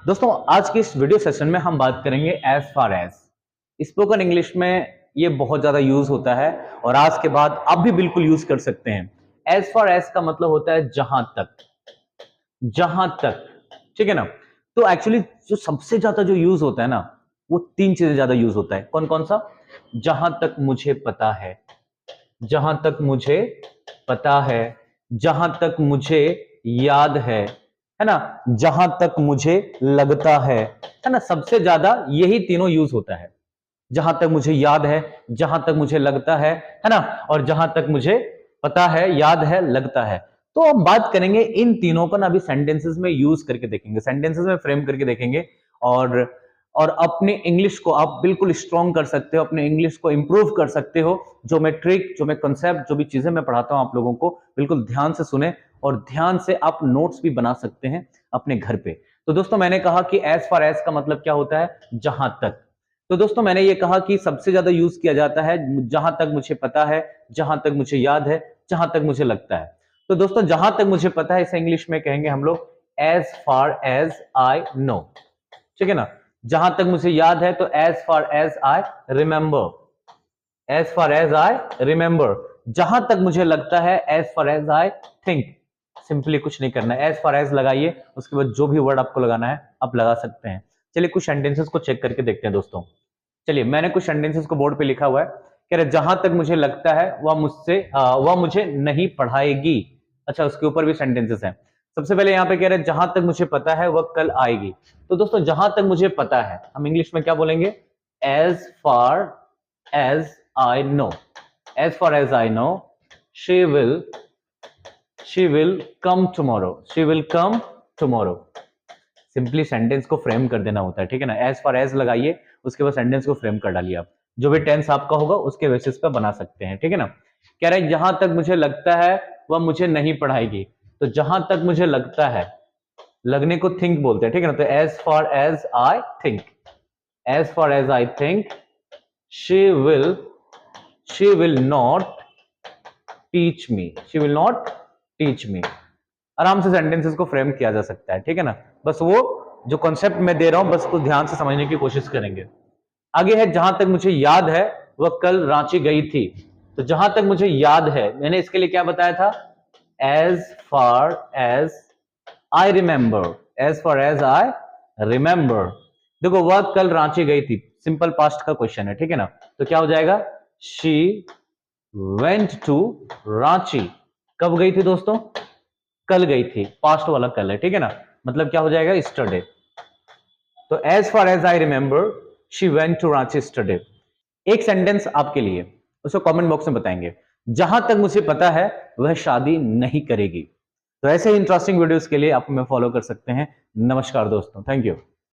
दोस्तों आज के इस वीडियो सेशन में हम बात करेंगे as far as. Spoken English में ये बहुत ज्यादा यूज होता है और आज के बाद आप भी बिल्कुल यूज कर सकते हैं। एज फार एज का मतलब होता है जहां तक, जहां तक, ठीक है ना। तो एक्चुअली जो सबसे ज्यादा जो यूज होता है ना, वो तीन चीजें ज्यादा यूज होता है। कौन कौन सा? जहां तक मुझे पता है, जहां तक मुझे पता है, जहां तक मुझे याद है ना, जहां तक मुझे लगता है ना। सबसे ज्यादा यही तीनों यूज होता है। जहां तक मुझे याद है, जहां तक मुझे लगता है ना, और जहां तक मुझे पता है, याद है, लगता है। तो हम बात करेंगे इन तीनों को ना अभी सेंटेंसेस में यूज करके देखेंगे, सेंटेंसेस में फ्रेम करके देखेंगे। और और अपने इंग्लिश को आप बिल्कुल स्ट्रॉन्ग कर सकते हो, अपने इंग्लिश को इंप्रूव कर सकते हो। जो मैं ट्रिक, जो मैं कंसेप्ट, जो भी चीजें मैं पढ़ाता हूं आप लोगों को बिल्कुल ध्यान से सुने और ध्यान से आप नोट्स भी बना सकते हैं अपने घर पे। तो दोस्तों मैंने कहा कि एज फार एज का मतलब क्या होता है? जहां तक। तो दोस्तों मैंने ये कहा कि सबसे ज्यादा यूज किया जाता है जहां तक मुझे पता है, जहां तक मुझे याद है, जहां तक मुझे लगता है। तो दोस्तों जहां तक मुझे पता है इसे इंग्लिश में कहेंगे हम लोग as far as I know, ठीक है ना। जहां तक मुझे याद है तो as far as I remember, as far as I remember. जहां तक मुझे लगता है as far as I think. Simply कुछ नहीं करना है, एज फार एज लगाइए, उसके बाद जो भी वर्ड आपको लगाना है आप लगा सकते हैं। चलिए कुछ सेंटेंसेस को चेक करके देखते हैं दोस्तों। चलिए मैंने कुछ सेंटेंसेस को बोर्ड पे लिखा हुआ है। कह रहे जहां तक मुझे लगता है वह मुझे नहीं पढ़ाएगी। अच्छा, उसके ऊपर भी सेंटेंसेस हैं। सबसे पहले यहाँ पे कह रहे हैं जहां तक मुझे पता है वह कल आएगी। तो दोस्तों जहां तक मुझे पता है हम इंग्लिश में क्या बोलेंगे? As far as I know, as far as I know she will come tomorrow, she will come tomorrow. Simply sentence को फ्रेम कर देना होता है, ठीक है ना। एज फार एज लगाइए, उसके बाद सेंटेंस को फ्रेम कर डालिए। आप जो भी टेंस आपका होगा उसके बेसिस पे बना सकते हैं, ठीक है ना। कह रहे हैं जहां तक मुझे लगता है वह मुझे नहीं पढ़ाएगी। तो जहां तक मुझे लगता है, लगने को थिंक बोलते हैं, ठीक है ना। तो as far as I think, as far as I think she will not teach me, she will not teach me. आराम से सेंटेंसेस को फ्रेम किया जा सकता है, ठीक है ना। बस वो जो कॉन्सेप्ट मैं दे रहा हूं बस उसको ध्यान से समझने की कोशिश करेंगे। आगे है जहां तक मुझे याद है वह कल रांची गई थी। तो जहां तक मुझे याद है मैंने इसके लिए क्या बताया था? As far as I remember, as far as I remember. देखो वह कल रांची गई थी, सिंपल पास्ट का क्वेश्चन है, ठीक है ना। तो क्या हो जाएगा? She went to Ranchi. कब गई थी दोस्तों? कल गई थी, पास्ट वाला कल है, ठीक है ना। मतलब क्या हो जाएगा? यस्टरडे। तो as far as I remember she went to Ranchi yesterday. एक सेंटेंस आपके लिए, उसको कमेंट बॉक्स में बताएंगे। जहां तक मुझे पता है वह शादी नहीं करेगी। तो ऐसे ही इंटरेस्टिंग वीडियोस के लिए आप हमें फॉलो कर सकते हैं। नमस्कार दोस्तों, थैंक यू।